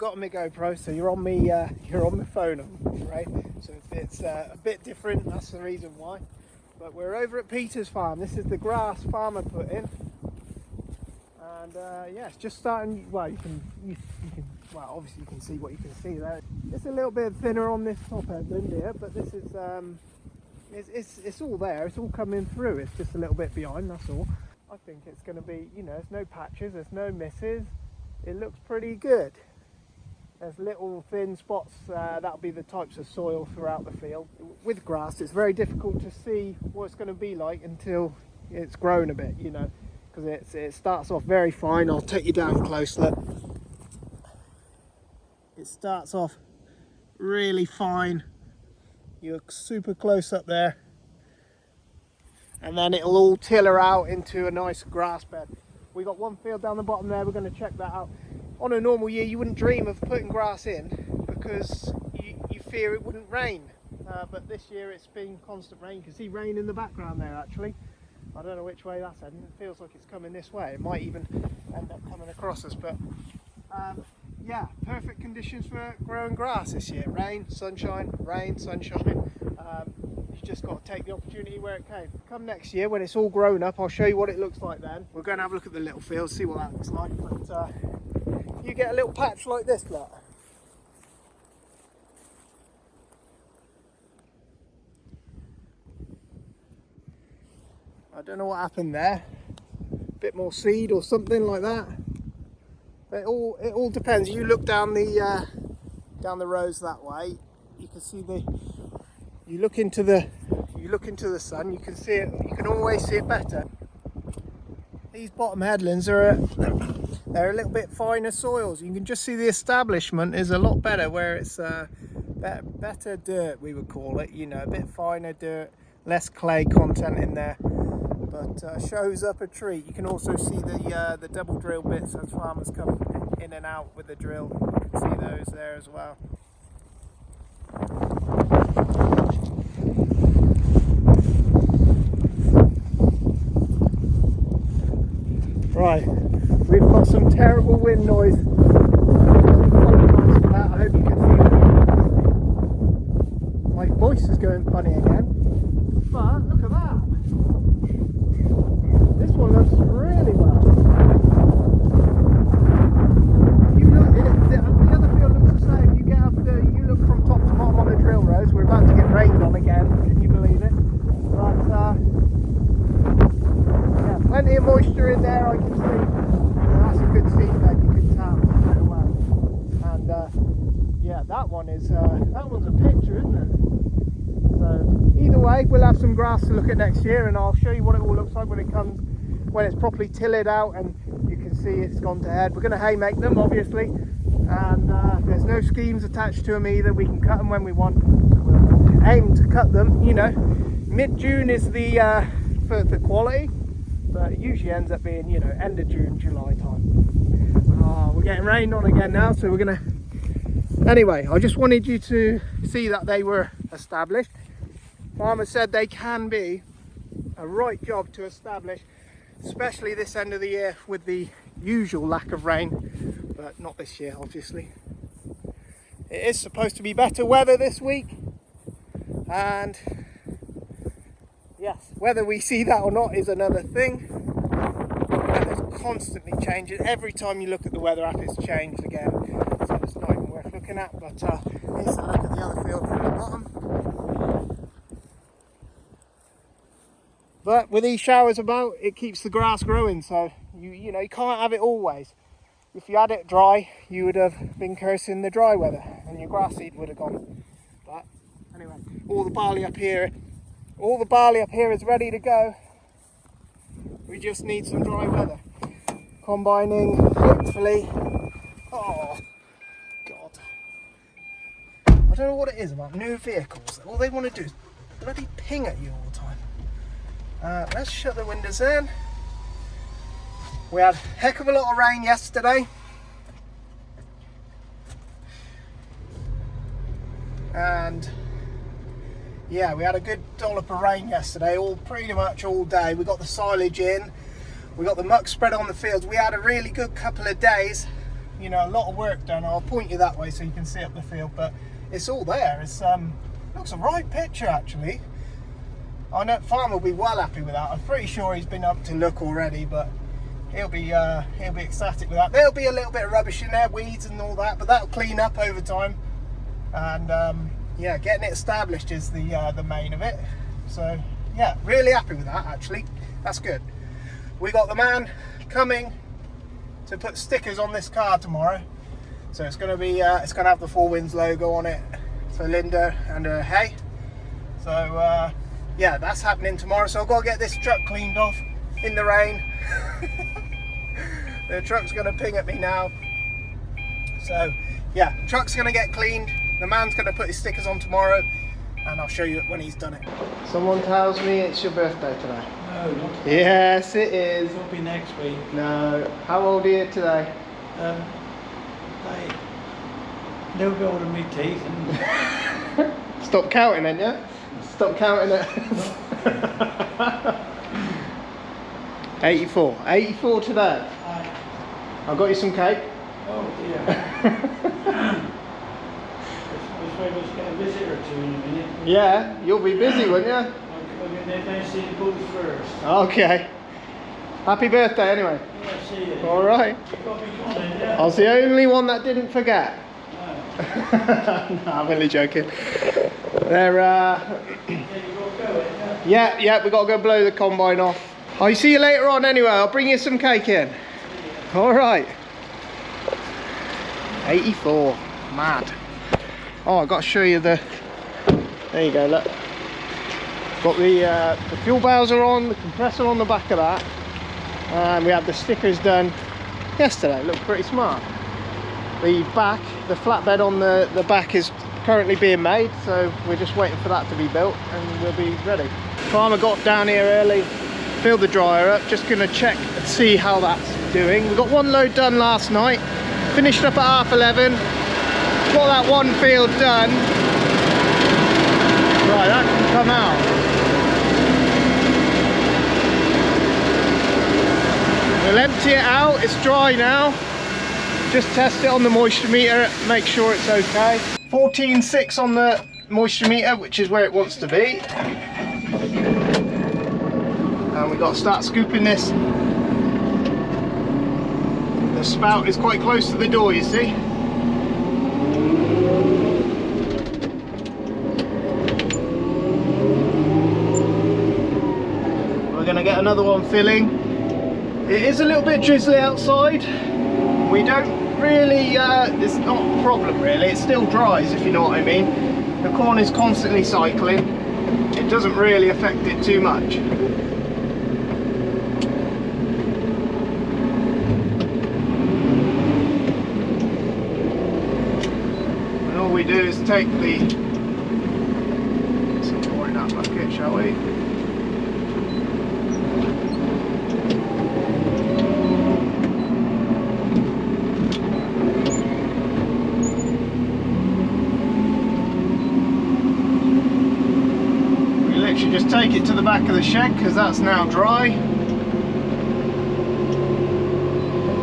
got my GoPro, so you're on me. You're on my phone, right? So it's a bit different. That's the reason why. But we're over at Peter's farm. This is the grass farmer put in, and yeah, it's just starting. Well, you can. Well, obviously you can see what you can see there. It's a little bit thinner on this top headland here, but this is it's all there. It's all coming through. It's just a little bit behind. That's all. I think it's going to be. You know, there's no patches. There's no misses. It looks pretty good. There's little thin spots, that'll be the types of soil throughout the field. With grass, it's very difficult to see what it's going to be like until it's grown a bit, you know, because it starts off very fine. I'll take you down close, look. It starts off really fine. You look super close up there. And then it'll all tiller out into a nice grass bed. We got one field down the bottom there, we're going to check that out. On a normal year you wouldn't dream of putting grass in because you fear it wouldn't rain, but this year it's been constant rain. You can see rain in the background there actually. I don't know which way that's heading. It feels like it's coming this way. It might even end up coming across us, but yeah, perfect conditions for growing grass this year. Rain, sunshine, you just got to take the opportunity where it came. Come next year when it's all grown up, I'll show you what it looks like then. We're going to have a look at the little field, see what that looks like, but you get a little patch like this, look. I don't know what happened there. A bit more seed or something like that. It all depends. You look down the rows that way. You can see you look into the sun. You can see it. You can always see it better. These bottom headlands they're a little bit finer soils. You can just see the establishment is a lot better where it's better dirt, we would call it, you know, a bit finer dirt, less clay content in there, but shows up a treat. You can also see the double drill bits as farmers come in and out with the drill. You can see those there as well. Right, we've got some terrible wind noise. I hope you can see that. My voice is going funny again. But look at that. This one looks really well. You look, the other field looks the same. You get up you look from top to bottom on the drill rows. We're about to get rained on again. Can you believe it? But yeah, plenty of moisture in there. I can see. That's a good seed bed. You can tell very well. And yeah, that one's a picture, isn't it? So either way, we'll have some grass to look at next year, and I'll show you what it all looks like when it's properly tilled out, and you can see it's gone to head. We're going to haymake them, obviously, and there's no schemes attached to them either. We can cut them when we want. We'll aim to cut them, you know. Mid-June is the for the quality, but it usually ends up being, you know, end of June, July time. Oh, we're getting rained on again now, so we're gonna. Anyway, I just wanted you to see that they were established. Farmers said they can be a right job to establish, especially this end of the year with the usual lack of rain, but not this year, obviously. It is supposed to be better weather this week, and yes, whether we see that or not is another thing. And it's constantly changing. Every time you look at the weather app, it's changed again. So it's not even worth looking at. But here's a look at the other field from the bottom. But with these showers about, it keeps the grass growing. So you know, you can't have it always. If you had it dry, you would have been cursing the dry weather, and your grass seed would have gone. But anyway, all the barley up here is ready to go. We just need some dry weather. Combining, hopefully. Oh, God. I don't know what it is about new vehicles. All they want to do is bloody ping at you all the time. Let's shut the windows in. We had a heck of a lot of rain yesterday. And yeah, we had a good dollop of rain yesterday, pretty much all day. We got the silage in, we got the muck spread on the fields. We had a really good couple of days, you know, a lot of work done. I'll point you that way so you can see up the field, but it's all there. It's looks a right picture actually. I know Farmer will be well happy with that. I'm pretty sure he's been up to look already, but he'll be ecstatic with that. There'll be a little bit of rubbish in there, weeds and all that, but that'll clean up over time. And yeah, getting it established is the main of it. So yeah, really happy with that actually. That's good. We got the man coming to put stickers on this car tomorrow. So it's gonna be it's gonna have the Four Winds logo on it for Linda and her hay. So yeah, that's happening tomorrow. So I've got to get this truck cleaned off in the rain. The truck's gonna ping at me now. So yeah, truck's gonna get cleaned. The man's gonna put his stickers on tomorrow, and I'll show you when he's done it. Someone tells me it's your birthday today. No, not today. Yes, it is. It'll be next week. No. How old are you today? They'll be older than me teeth. And Stop counting then, yeah? Stop counting it. 84. 84 today. I've got you some cake. Oh dear. This way was get a visitor to in a minute. Yeah, you'll be busy, won't you? I'll get them down to see the booth first. Okay. Happy birthday anyway. Yeah, see you. Alright. You've got to be coming, yeah? I was the only one that didn't forget. No. No, I'm only joking. They're Yeah, you've got to go, yeah? yeah, we got to go blow the combine off. I'll see you later on anyway. I'll bring you some cake in. Alright. 84. Mad. Oh, I've got to show you the... There you go, look. Got the fuel bowser on, the compressor on the back of that. And we had the stickers done yesterday. Looked pretty smart. The back, the flatbed on the back is currently being made, so we're just waiting for that to be built and we'll be ready. Farmer got down here early, filled the dryer up, just gonna check and see how that's doing. We got one load done last night, finished up at 11:30, got that one field done. Right, that can come out. We'll empty it out, it's dry now. Just test it on the moisture meter, make sure it's okay. 14.6 on the moisture meter, which is where it wants to be. And we've got to start scooping this. The spout is quite close to the door, you see. We're going to get another one filling. It is a little bit drizzly outside. We don't really, it's not a problem really, it still dries if you know what I mean. The corn is constantly cycling, it doesn't really affect it too much. And all we do is take the, some more in that bucket, shall we? Just take it to the back of the shed because that's now dry.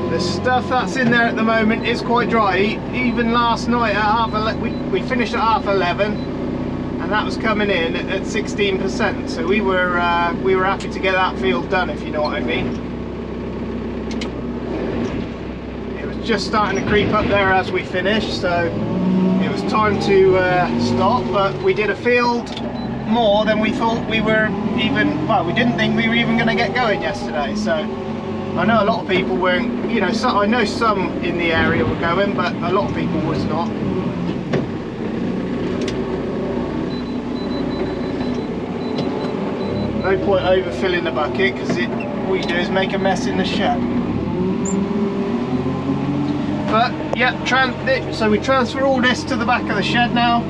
The stuff that's in there at the moment is quite dry. Even last night at we finished at 11:30, and that was coming in at 16%. So we were happy to get that field done, if you know what I mean. It was just starting to creep up there as we finished, so it was time to stop. But we did a field more than we thought we were even, well, we didn't think we were even going to get going yesterday. So I know a lot of people weren't, you know, I know some in the area were going, but a lot of people was not. No point overfilling the bucket because all you do is make a mess in the shed. But yeah, so we transfer all this to the back of the shed now.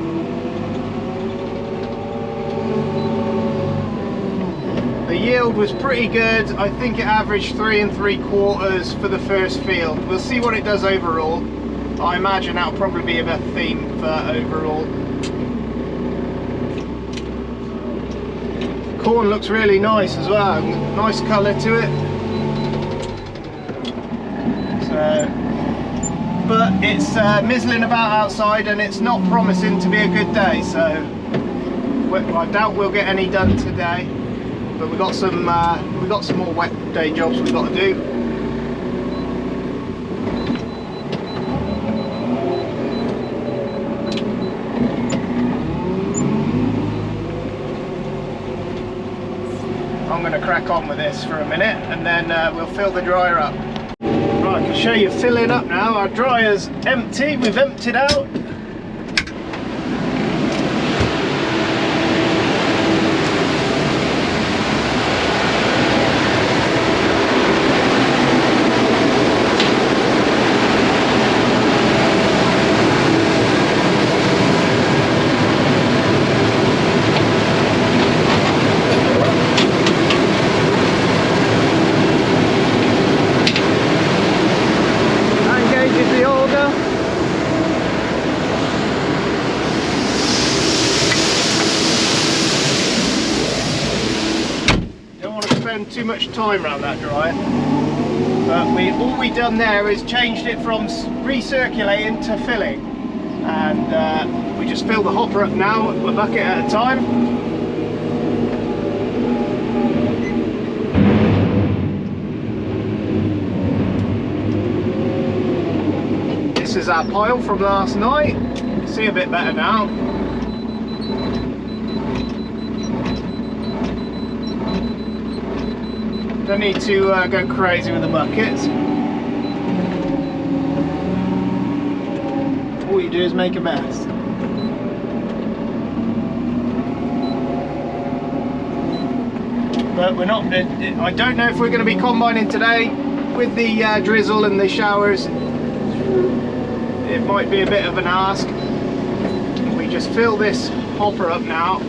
The yield was pretty good. I think it averaged 3 3/4 for the first field. We'll see what it does overall. I imagine that'll probably be a theme for overall. Corn looks really nice as well. Nice colour to it. So but it's mizzling about outside and it's not promising to be a good day, so I doubt we'll get any done today, but we've got some more wet day jobs we've got to do. I'm going to crack on with this for a minute and then we'll fill the dryer up. Right, I can show you filling up now. Our dryer's empty, we've emptied out. Too much time around that dryer, but all we done there is changed it from recirculating to filling, and we just fill the hopper up now, a bucket at a time. This is our pile from last night. See a bit better now. Don't need to go crazy with the buckets. All you do is make a mess. But we're not, I don't know if we're going to be combining today with the drizzle and the showers. It might be a bit of an ask. We just fill this hopper up now.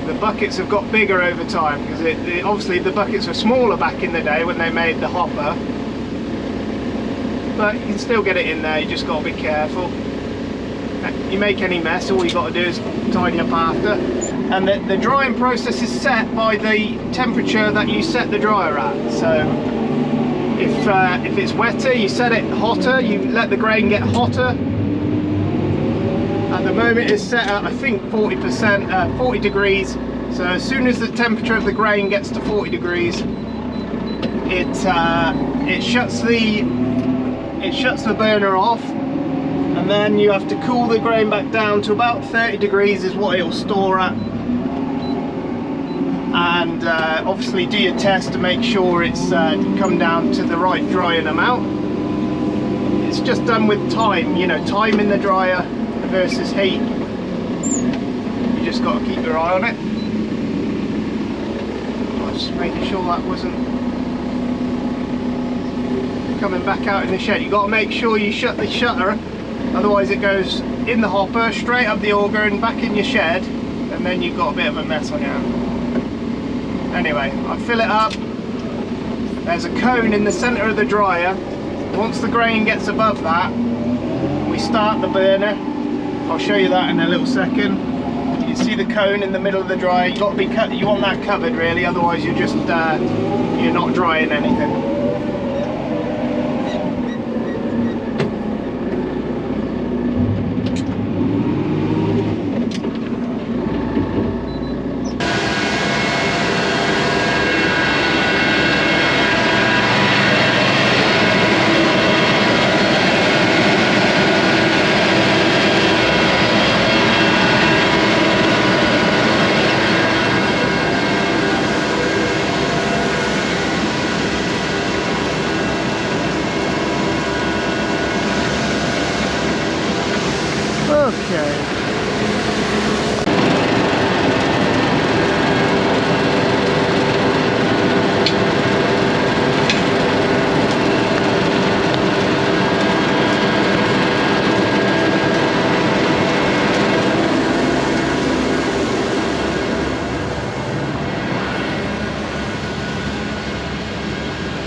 The buckets have got bigger over time because obviously the buckets were smaller back in the day when they made the hopper, but you can still get it in there, you just got to be careful. You make any mess, all you got to do is tidy up after. And the drying process is set by the temperature that you set the dryer at. So if it's wetter, you set it hotter, you let the grain get hotter. At the moment it's set at, I think, 40 degrees. So as soon as the temperature of the grain gets to 40 degrees, it shuts the burner off, and then you have to cool the grain back down to about 30 degrees is what it'll store at. And obviously do your test to make sure it's come down to the right drying amount. It's just done with time, you know, time in the dryer versus heat. You just got to keep your eye on it. I was just making sure that wasn't coming back out in the shed. You got to make sure you shut the shutter, otherwise it goes in the hopper, straight up the auger and back in your shed, and then you've got a bit of a mess on your hands. Anyway, I fill it up. There's a cone in the centre of the dryer. Once the grain gets above that, we start the burner. I'll show you that in a little second. You see the cone in the middle of the dryer. You want that covered really, otherwise you're just you're not drying anything.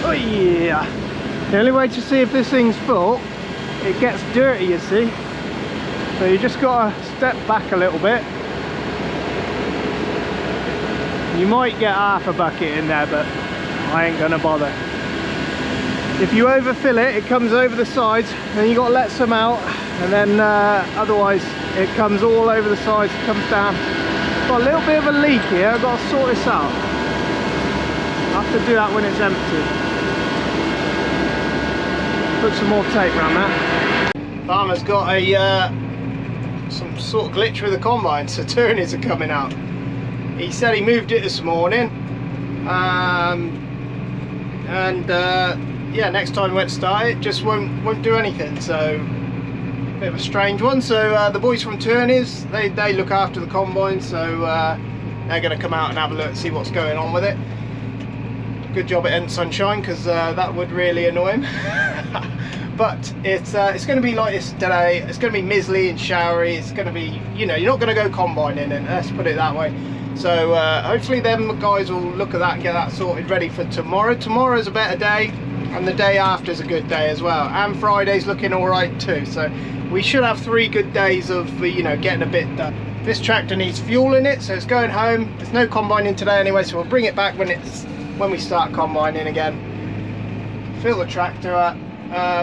Oh yeah! The only way to see if this thing's full, it gets dirty, you see. So you just got to step back a little bit. You might get half a bucket in there, but I ain't gonna bother. If you overfill it, it comes over the sides, then you got to let some out, and then otherwise it comes all over the sides, it comes down. Got a little bit of a leak here, I've got to sort this out. I have to do that when it's empty. Put some more tape around that. Farmer's got a some sort of glitch with the combine, so turners are coming out. He said he moved it this morning, yeah, next time we went to start it, just won't do anything. So bit of a strange one. So the boys from Turners, they look after the combine, so they're going to come out and have a look, see what's going on with it. Good job it ain't sunshine, because that would really annoy him. But it's going to be like this today. It's going to be mizzly and showery. It's going to be, you know, you're not going to go combining, and let's put it that way. So hopefully them guys will look at that and get that sorted ready for tomorrow. Tomorrow's a better day, and the day after is a good day as well, and Friday's looking all right too. So we should have 3 good days of, you know, getting a bit done. This tractor needs fuel in it, so it's going home. There's no combining today anyway, so we'll bring it back when we start combining again. Fill the tractor up.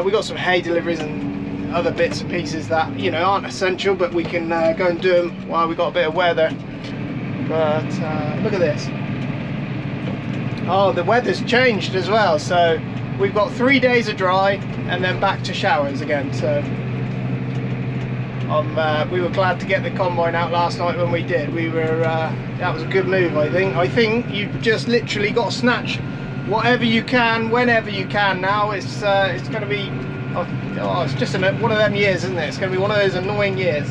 We got some hay deliveries and other bits and pieces that, you know, aren't essential, but we can go and do them while we got a bit of weather. But look at this. Oh, the weather's changed as well, so we've got 3 days of dry and then back to showers again. So we were glad to get the combine out last night when we did. We were that was a good move, I think. I think you've just literally got to snatch whatever you can, whenever you can. Now it's going to be, oh, it's just one of them years, isn't it? It's going to be one of those annoying years.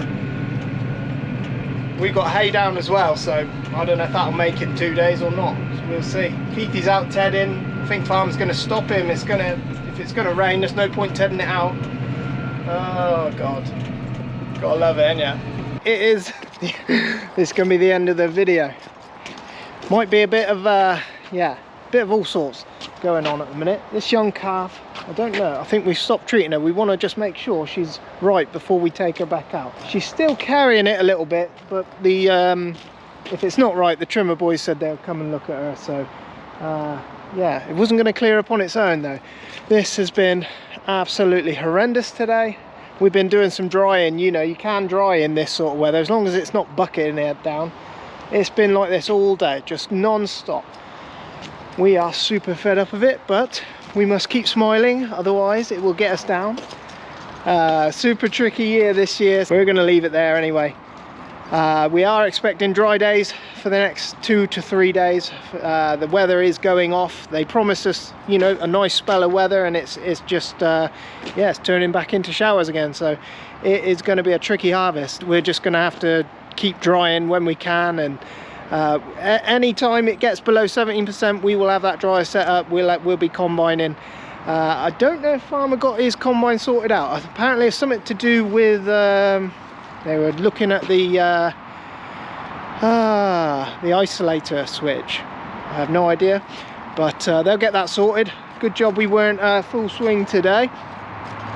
We've got hay down as well, so I don't know if that'll make it 2 days or not. So we'll see. Keithy's out tedding. I think Farmer's going to stop him. If it's going to rain, there's no point tedding it out. Oh God, gotta love it, ain't ya? It is. This is going to be the end of the video. Might be a bit of yeah, bit of all sorts going on at the minute. This young calf, I don't know, I think we've stopped treating her. We want to just make sure she's right before we take her back out. She's still carrying it a little bit, but the if it's not right, the trimmer boys said they'll come and look at her. So yeah, it wasn't going to clear up on its own though. This has been absolutely horrendous today. We've been doing some drying. You know, you can dry in this sort of weather as long as it's not bucketing it down. It's been like this all day, just non-stop. We are super fed up of it, but we must keep smiling, otherwise it will get us down. Super tricky year this year. We're going to leave it there anyway. We are expecting dry days for the next 2 to 3 days. The weather is going off. They promised us, you know, a nice spell of weather, and it's just yeah, it's turning back into showers again. So it is going to be a tricky harvest. We're just going to have to keep drying when we can, and any time it gets below 17%, we will have that dryer set up. We'll be combining. I don't know if Farmer got his combine sorted out. Apparently it's something to do with they were looking at the isolator switch. I have no idea, but they'll get that sorted. Good job we weren't full swing today.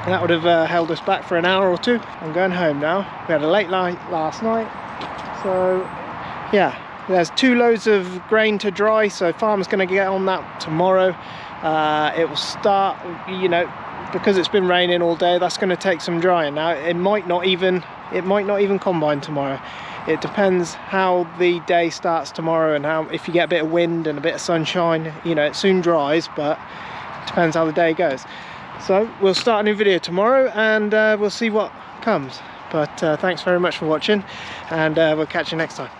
That would have held us back for an hour or two. I'm going home now. We had a late night last night, so yeah, there's 2 loads of grain to dry, so Farmer's going to get on that tomorrow. It will start, you know, because it's been raining all day, that's going to take some drying. Now it might not even combine tomorrow. It depends how the day starts tomorrow, and how, if you get a bit of wind and a bit of sunshine, you know, it soon dries, but it depends how the day goes. So we'll start a new video tomorrow, and we'll see what comes. But thanks very much for watching, and we'll catch you next time.